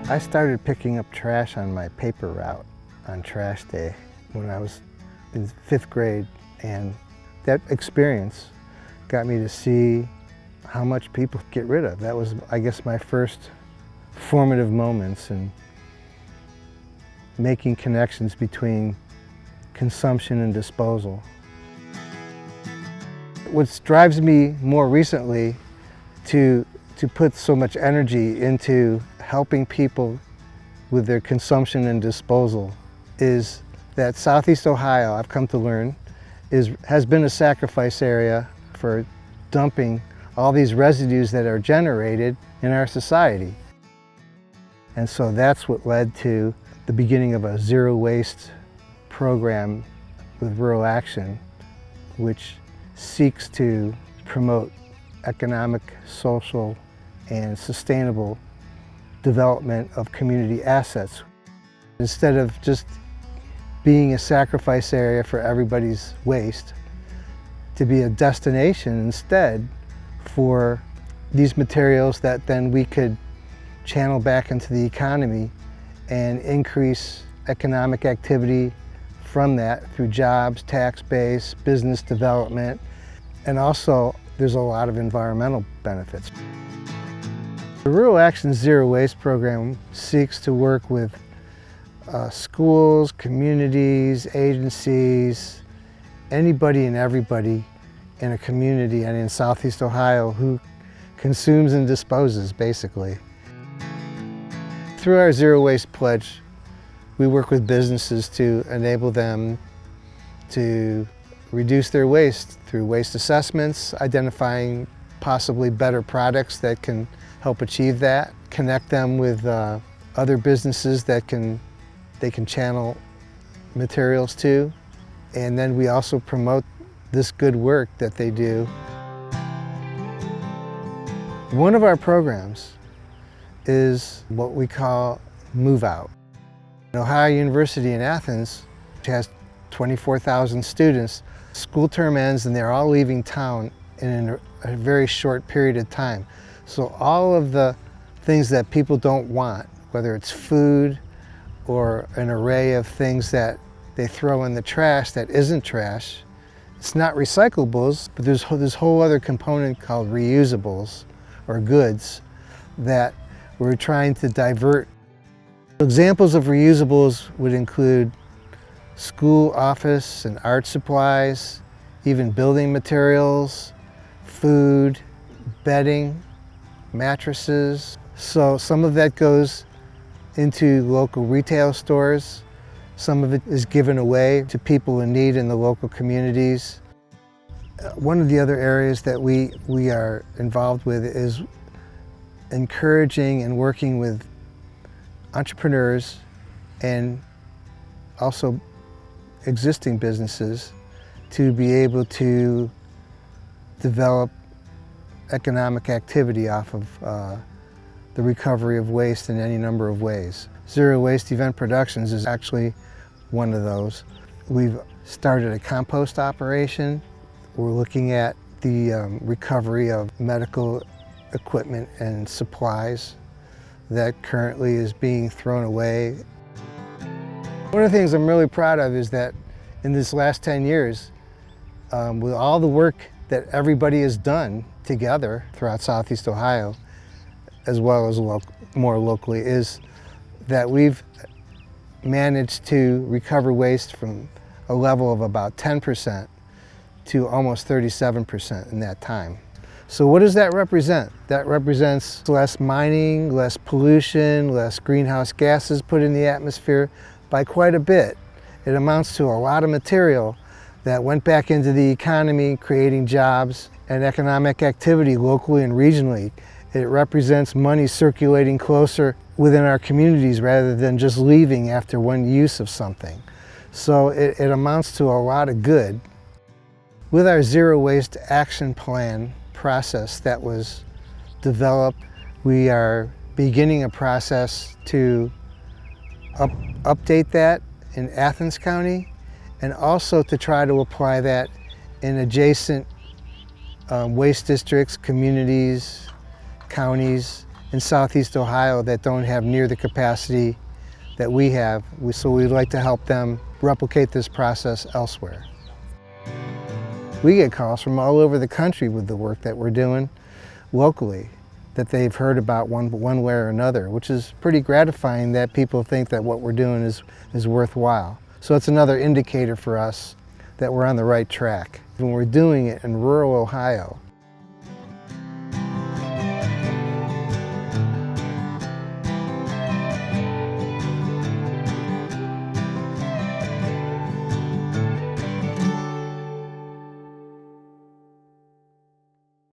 I started picking up trash on my paper route on trash day when I was in 5th grade, and that experience got me to see how much people get rid of. That was, I guess, my first formative moments in making connections between consumption and disposal. What drives me more recently to put so much energy into helping people with their consumption and disposal is that Southeast Ohio, I've come to learn, has been a sacrifice area for dumping all these residues that are generated in our society. And so that's what led to the beginning of a zero waste program with Rural Action, which seeks to promote economic, social, and sustainable development of community assets. Instead of just being a sacrifice area for everybody's waste, to be a destination instead for these materials that then we could channel back into the economy and increase economic activity from that through jobs, tax base, business development, and also there's a lot of environmental benefits. The Rural Action Zero Waste program seeks to work with schools, communities, agencies, anybody and everybody in a community and in Southeast Ohio who consumes and disposes, basically. Through our Zero Waste Pledge, we work with businesses to enable them to reduce their waste through waste assessments, identifying possibly better products that can help achieve that, connect them with other businesses that they can channel materials to, and then we also promote this good work that they do. One of our programs is what we call Move Out. Ohio University in Athens has 24,000 students. School term ends and they're all leaving town in a very short period of time. So all of the things that people don't want, whether it's food or an array of things that they throw in the trash that isn't trash, it's not recyclables, but there's this whole other component called reusables or goods that we're trying to divert. Examples of reusables would include school, office, and art supplies, even building materials, food, bedding, mattresses. So some of that goes into local retail stores. Some of it is given away to people in need in the local communities. One of the other areas that we are involved with is encouraging and working with entrepreneurs and also existing businesses to be able to develop economic activity off of the recovery of waste in any number of ways. Zero Waste Event Productions is actually one of those. We've started a compost operation. We're looking at the recovery of medical equipment and supplies that currently is being thrown away. One of the things I'm really proud of is that in this last 10 years, with all the work that everybody has done together throughout Southeast Ohio, as well as more locally, is that we've managed to recover waste from a level of about 10% to almost 37% in that time. So what does that represent? That represents less mining, less pollution, less greenhouse gases put in the atmosphere by quite a bit. It amounts to a lot of material that went back into the economy, creating jobs and economic activity locally and regionally. It represents money circulating closer within our communities rather than just leaving after one use of something. So it amounts to a lot of good. With our Zero Waste Action Plan process that was developed, we are beginning a process to update that in Athens County, and also to try to apply that in adjacent waste districts, communities, counties in Southeast Ohio that don't have near the capacity that we have, so we'd like to help them replicate this process elsewhere. We get calls from all over the country with the work that we're doing locally, that they've heard about one way or another, which is pretty gratifying that people think that what we're doing is worthwhile. So it's another indicator for us that we're on the right track. When we're doing it in rural Ohio,